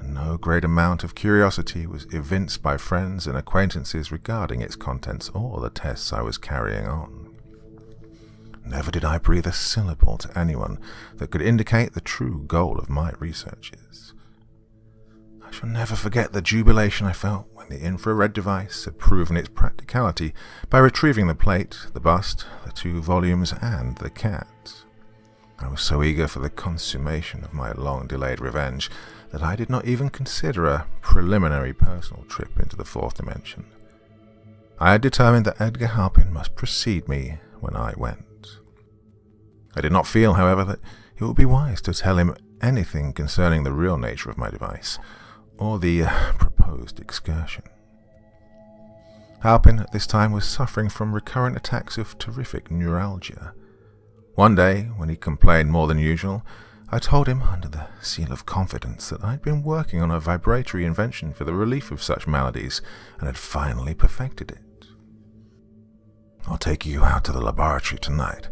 and no great amount of curiosity was evinced by friends and acquaintances regarding its contents or the tests I was carrying on. Never did I breathe a syllable to anyone that could indicate the true goal of my researches. I shall never forget the jubilation I felt when the infrared device had proven its practicality by retrieving the plate, the bust, the 2 volumes, and the cat. I was so eager for the consummation of my long-delayed revenge that I did not even consider a preliminary personal trip into the 4th dimension. I had determined that Edgar Halpin must precede me when I went. I did not feel, however, that it would be wise to tell him anything concerning the real nature of my device, or the proposed excursion. Halpin at this time was suffering from recurrent attacks of terrific neuralgia. One day, when he complained more than usual, I told him under the seal of confidence that I'd been working on a vibratory invention for the relief of such maladies and had finally perfected it. "I'll take you out to the laboratory tonight,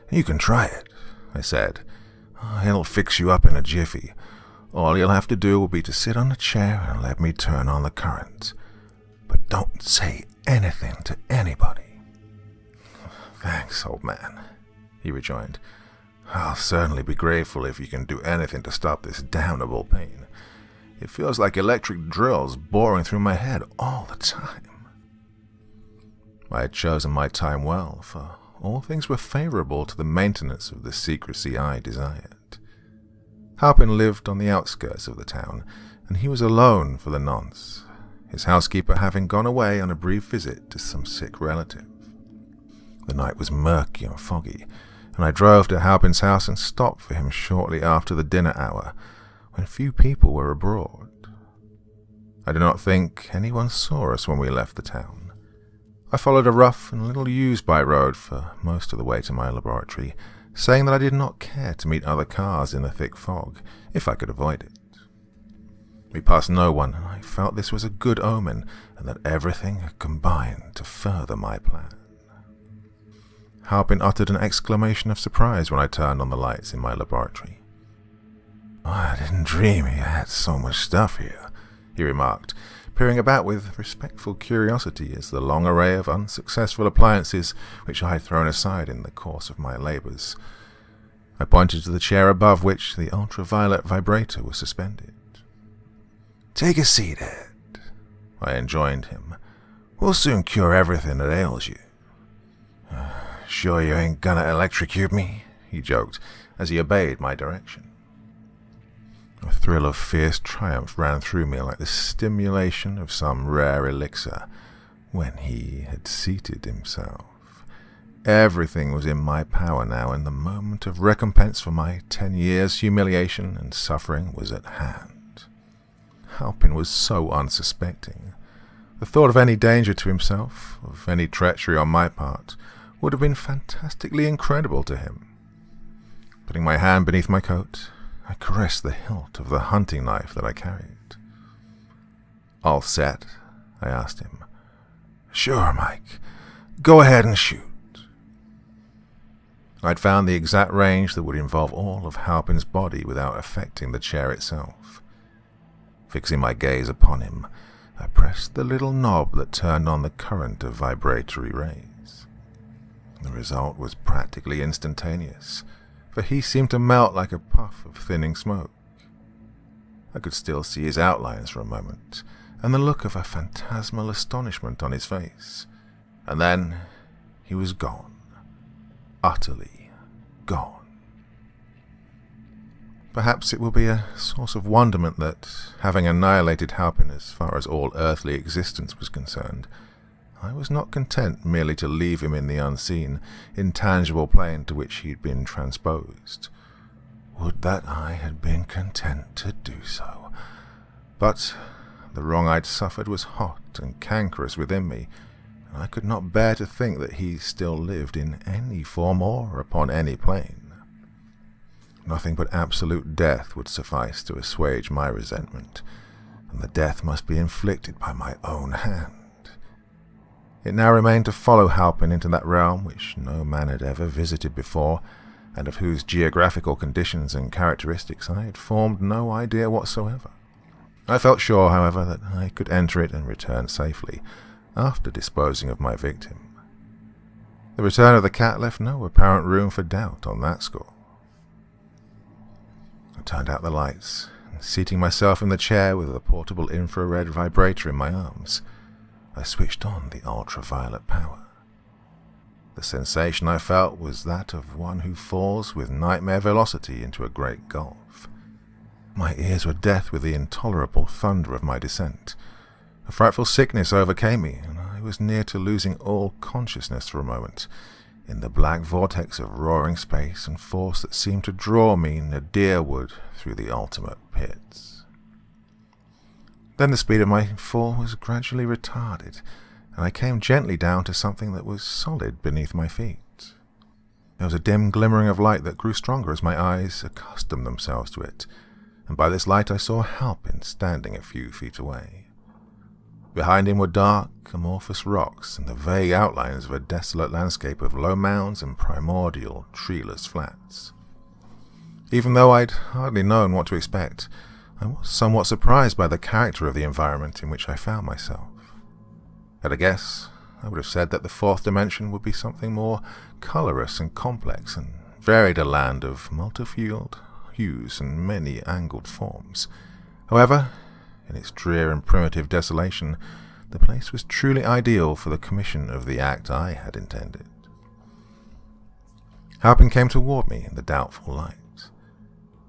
and you can try it," I said. "It'll fix you up in a jiffy. All you'll have to do will be to sit on a chair and let me turn on the current. But don't say anything to anybody." "Thanks, old man," he rejoined. "I'll certainly be grateful if you can do anything to stop this damnable pain. It feels like electric drills boring through my head all the time." I had chosen my time well, for all things were favorable to the maintenance of the secrecy I desired. Halpin lived on the outskirts of the town, and he was alone for the nonce, his housekeeper having gone away on a brief visit to some sick relative. The night was murky and foggy, and I drove to Halpin's house and stopped for him shortly after the dinner hour, when few people were abroad. I do not think anyone saw us when we left the town. I followed a rough and little used by road for most of the way to my laboratory, saying that I did not care to meet other cars in the thick fog, if I could avoid it. We passed no one, and I felt this was a good omen, and that everything had combined to further my plan. Halpin uttered an exclamation of surprise when I turned on the lights in my laboratory. "I didn't dream you had so much stuff here," he remarked, peering about with respectful curiosity as the long array of unsuccessful appliances which I had thrown aside in the course of my labors. I pointed to the chair above which the ultraviolet vibrator was suspended. "Take a seat, Ed," I enjoined him. "We'll soon cure everything that ails you." "Sure you ain't gonna electrocute me?" he joked as he obeyed my direction. A thrill of fierce triumph ran through me like the stimulation of some rare elixir when he had seated himself. Everything was in my power now, and the moment of recompense for my 10 years' humiliation and suffering was at hand. Halpin was so unsuspecting. The thought of any danger to himself, of any treachery on my part, would have been fantastically incredible to him. Putting my hand beneath my coat, I caressed the hilt of the hunting knife that I carried. "All set?" I asked him. "Sure, Mike. Go ahead and shoot." I'd found the exact range that would involve all of Halpin's body without affecting the chair itself. Fixing my gaze upon him, I pressed the little knob that turned on the current of vibratory rays. The result was practically instantaneous, for he seemed to melt like a puff of thinning smoke. I could still see his outlines for a moment, and the look of a phantasmal astonishment on his face. And then he was gone. Utterly gone. Perhaps it will be a source of wonderment that, having annihilated Halpin as far as all earthly existence was concerned, I was not content merely to leave him in the unseen, intangible plane to which he had been transposed. Would that I had been content to do so. But the wrong I'd suffered was hot and cankerous within me, and I could not bear to think that he still lived in any form or upon any plane. Nothing but absolute death would suffice to assuage my resentment, and the death must be inflicted by my own hand. It now remained to follow Halpin into that realm which no man had ever visited before, and of whose geographical conditions and characteristics I had formed no idea whatsoever. I felt sure, however, that I could enter it and return safely after disposing of my victim. The return of the cat left no apparent room for doubt on that score. I turned out the lights, and seating myself in the chair with the portable infrared vibrator in my arms, I switched on the ultraviolet power. The sensation I felt was that of one who falls with nightmare velocity into a great gulf. My ears were deaf with the intolerable thunder of my descent. A frightful sickness overcame me, and I was near to losing all consciousness for a moment, in the black vortex of roaring space and force that seemed to draw me nadir would through the ultimate pits. Then the speed of my fall was gradually retarded, and I came gently down to something that was solid beneath my feet. There was a dim glimmering of light that grew stronger as my eyes accustomed themselves to it, and by this light I saw Halpin standing a few feet away. Behind him were dark, amorphous rocks and the vague outlines of a desolate landscape of low mounds and primordial, treeless flats. Even though I'd hardly known what to expect, I was somewhat surprised by the character of the environment in which I found myself. At a guess, I would have said that the fourth dimension would be something more colorous and complex, and varied a land of multified hues and many angled forms. However, in its drear and primitive desolation, the place was truly ideal for the commission of the act I had intended. Halpin came toward me in the doubtful light.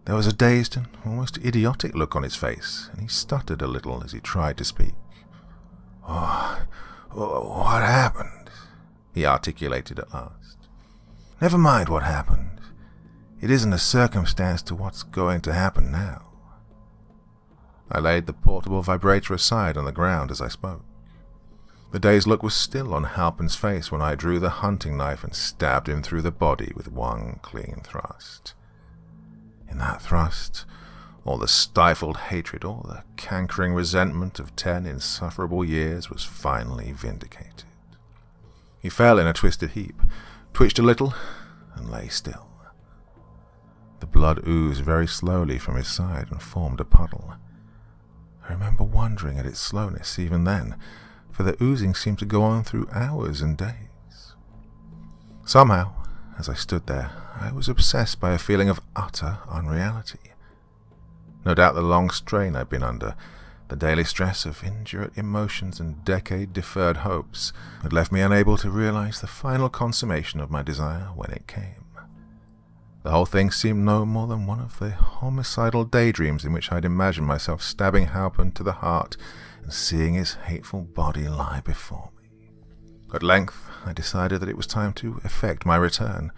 There was a dazed and almost idiotic look on his face, and he stuttered a little as he tried to speak. "Oh, what happened?" he articulated at last. "Never mind what happened. It isn't a circumstance to what's going to happen now." I laid the portable vibrator aside on the ground as I spoke. The dazed look was still on Halpin's face when I drew the hunting knife and stabbed him through the body with one clean thrust. In that thrust, all the stifled hatred, all the cankering resentment of 10 insufferable years was finally vindicated. He fell in a twisted heap, twitched a little, and lay still. The blood oozed very slowly from his side and formed a puddle. I remember wondering at its slowness even then, for the oozing seemed to go on through hours and days. Somehow, as I stood there, I was obsessed by a feeling of utter unreality. No doubt the long strain I'd been under, the daily stress of indurate emotions and decade-deferred hopes, had left me unable to realize the final consummation of my desire when it came. The whole thing seemed no more than one of the homicidal daydreams in which I'd imagined myself stabbing Halpin to the heart and seeing his hateful body lie before me. At length, I decided that it was time to effect my return,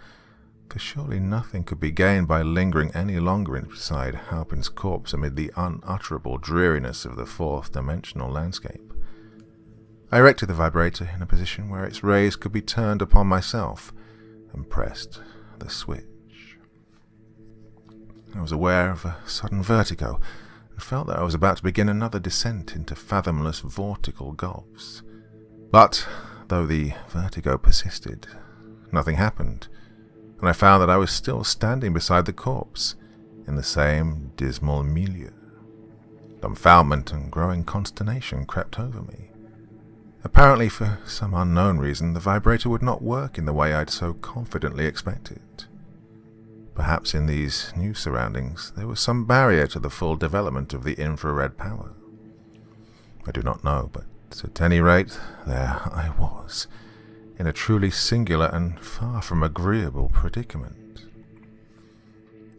for surely nothing could be gained by lingering any longer inside Halpin's corpse amid the unutterable dreariness of the fourth-dimensional landscape. I erected the vibrator in a position where its rays could be turned upon myself, and pressed the switch. I was aware of a sudden vertigo, and felt that I was about to begin another descent into fathomless vortical gulfs. But, though the vertigo persisted, nothing happened, and I found that I was still standing beside the corpse, in the same dismal milieu. Dumbfoundment and growing consternation crept over me. Apparently, for some unknown reason, the vibrator would not work in the way I'd so confidently expected. Perhaps in these new surroundings there was some barrier to the full development of the infrared power. I do not know, but at any rate, there I was, in a truly singular and far from agreeable predicament.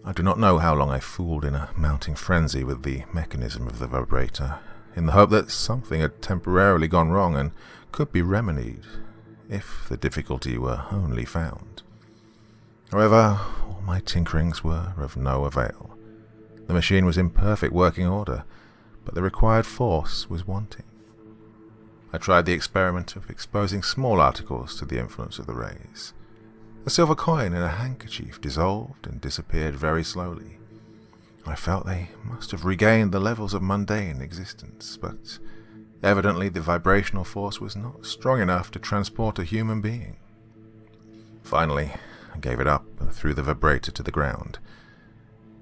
I do not know how long I fooled in a mounting frenzy with the mechanism of the vibrator, in the hope that something had temporarily gone wrong and could be remedied, if the difficulty were only found. However, all my tinkerings were of no avail. The machine was in perfect working order, but the required force was wanting. I tried the experiment of exposing small articles to the influence of the rays. A silver coin in a handkerchief dissolved and disappeared very slowly. I felt they must have regained the levels of mundane existence, but evidently the vibrational force was not strong enough to transport a human being. Finally, I gave it up and threw the vibrator to the ground.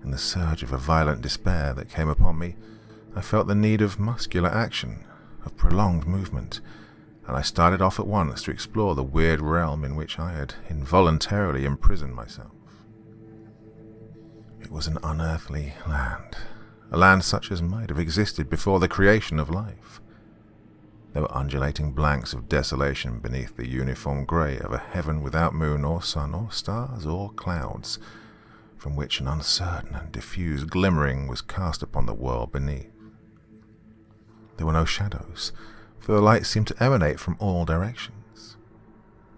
In the surge of a violent despair that came upon me, I felt the need of muscular action, of prolonged movement, and I started off at once to explore the weird realm in which I had involuntarily imprisoned myself. It was an unearthly land, a land such as might have existed before the creation of life. There were undulating blanks of desolation beneath the uniform grey of a heaven without moon or sun or stars or clouds, from which an uncertain and diffuse glimmering was cast upon the world beneath. There were no shadows, for the light seemed to emanate from all directions.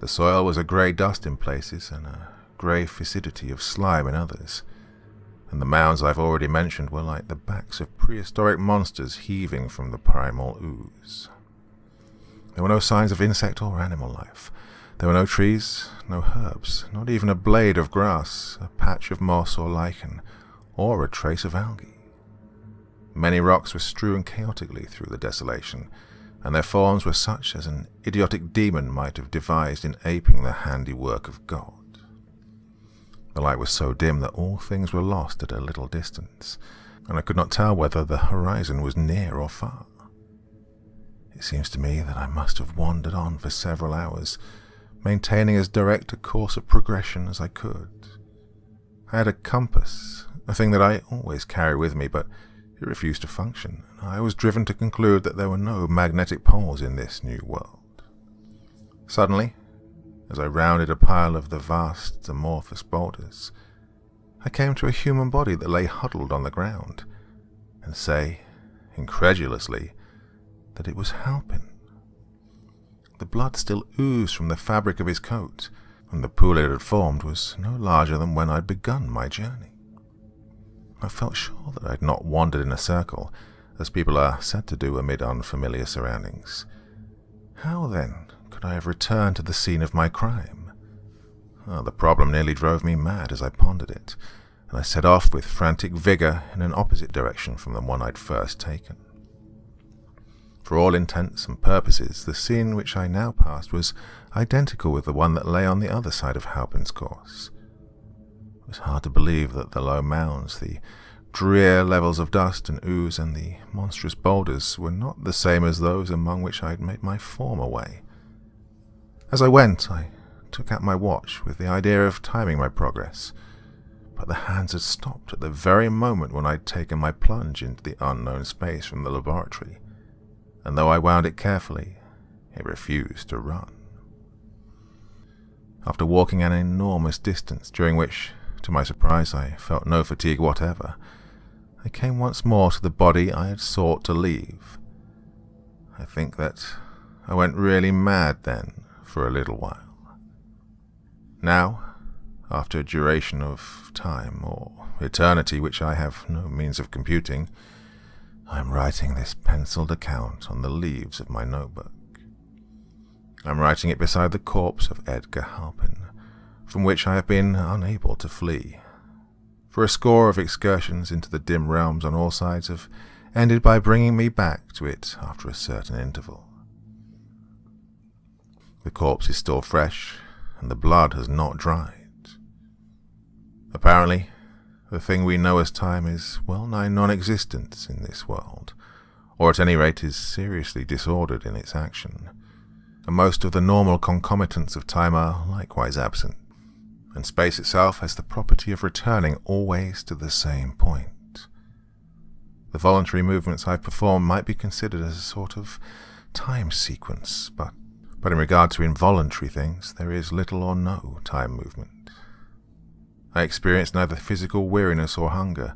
The soil was a grey dust in places and a grey fixity of slime in others, and the mounds I've already mentioned were like the backs of prehistoric monsters heaving from the primal ooze. There were no signs of insect or animal life. There were no trees, no herbs, not even a blade of grass, a patch of moss or lichen, or a trace of algae. Many rocks were strewn chaotically through the desolation, and their forms were such as an idiotic demon might have devised in aping the handiwork of God. The light was so dim that all things were lost at a little distance, and I could not tell whether the horizon was near or far. It seems to me that I must have wandered on for several hours, maintaining as direct a course of progression as I could. I had a compass, a thing that I always carry with me, but it refused to function, and I was driven to conclude that there were no magnetic poles in this new world. Suddenly, as I rounded a pile of the vast amorphous boulders, I came to a human body that lay huddled on the ground, and say, incredulously, that it was Halpin. The blood still oozed from the fabric of his coat, and the pool it had formed was no larger than when I'd begun my journey. I felt sure that I had not wandered in a circle, as people are said to do amid unfamiliar surroundings. How, then, could I have returned to the scene of my crime? The problem nearly drove me mad as I pondered it, and I set off with frantic vigour in an opposite direction from the one I'd first taken. For all intents and purposes, the scene which I now passed was identical with the one that lay on the other side of Halpin's course. It was hard to believe that the low mounds, the drear levels of dust and ooze, and the monstrous boulders were not the same as those among which I had made my former way. As I went, I took out my watch with the idea of timing my progress, but the hands had stopped at the very moment when I had taken my plunge into the unknown space from the laboratory, and though I wound it carefully, it refused to run. After walking an enormous distance, during which, to my surprise, I felt no fatigue whatever, I came once more to the body I had sought to leave. I think that I went really mad then for a little while. Now, after a duration of time, or eternity which I have no means of computing, I am writing this penciled account on the leaves of my notebook. I am writing it beside the corpse of Edgar Halpin, from which I have been unable to flee. For a score of excursions into the dim realms on all sides have ended by bringing me back to it after a certain interval. The corpse is still fresh, and the blood has not dried. Apparently, the thing we know as time is well-nigh non-existent in this world, or at any rate is seriously disordered in its action, and most of the normal concomitants of time are likewise absent, and space itself has the property of returning always to the same point. The voluntary movements I've performed might be considered as a sort of time sequence, but in regard to involuntary things, there is little or no time movement. I experience neither physical weariness or hunger,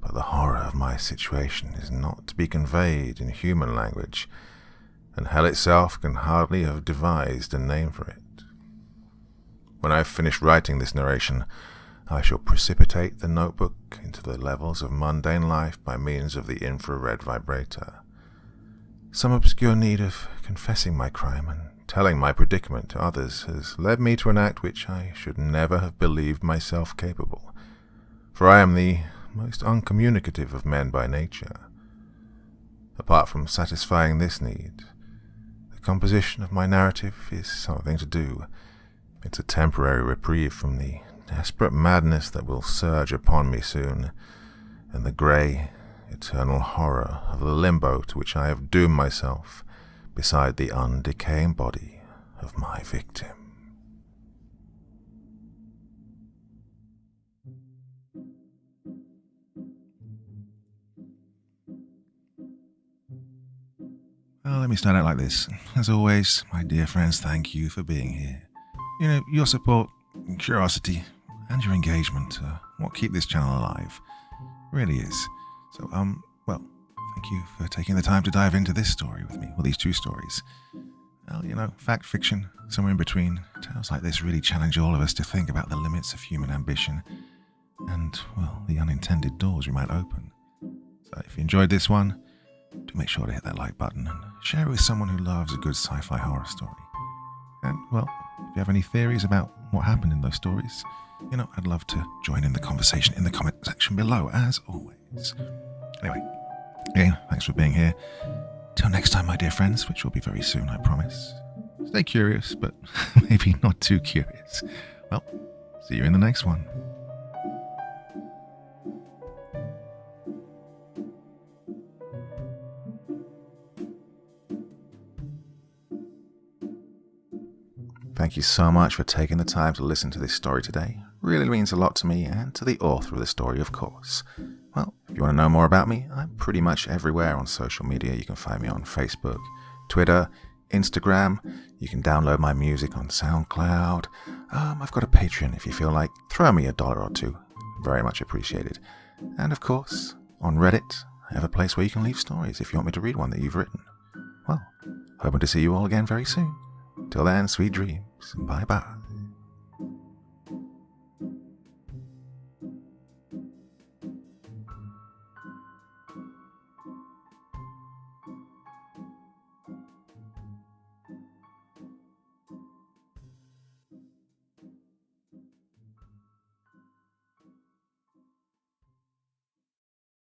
but the horror of my situation is not to be conveyed in human language, and hell itself can hardly have devised a name for it. When I have finished writing this narration, I shall precipitate the notebook into the levels of mundane life by means of the infrared vibrator. Some obscure need of confessing my crime and telling my predicament to others has led me to an act which I should never have believed myself capable, for I am the most uncommunicative of men by nature. Apart from satisfying this need, the composition of my narrative is something to do. It's a temporary reprieve from the desperate madness that will surge upon me soon, and the grey, eternal horror of the limbo to which I have doomed myself beside the undecaying body of my victim. Well, let me start out like this. As always, my dear friends, thank you for being here. You know, your support, curiosity, and your engagement are what keep this channel alive. It really is. So, well, thank you for taking the time to dive into this story with me, or these two stories. Well, you know, fact, fiction, somewhere in between. Tales like this really challenge all of us to think about the limits of human ambition and, well, the unintended doors we might open. So if you enjoyed this one, do make sure to hit that like button and share it with someone who loves a good sci-fi horror story. And, well, if you have any theories about what happened in those stories, you know, I'd love to join in the conversation in the comment section below, as always. Anyway, again, thanks for being here. Till next time, my dear friends, which will be very soon, I promise. Stay curious, but maybe not too curious. Well, see you in the next one. Thank you so much for taking the time to listen to this story today. Really means a lot to me and to the author of the story, of course. Well, if you want to know more about me, I'm pretty much everywhere on social media. You can find me on Facebook, Twitter, Instagram. You can download my music on SoundCloud. I've got a Patreon if you feel like. Throw me $1 or $2. Very much appreciated. And of course, on Reddit, I have a place where you can leave stories if you want me to read one that you've written. Well, hoping to see you all again very soon. Till then, sweet dreams. Bye-bye.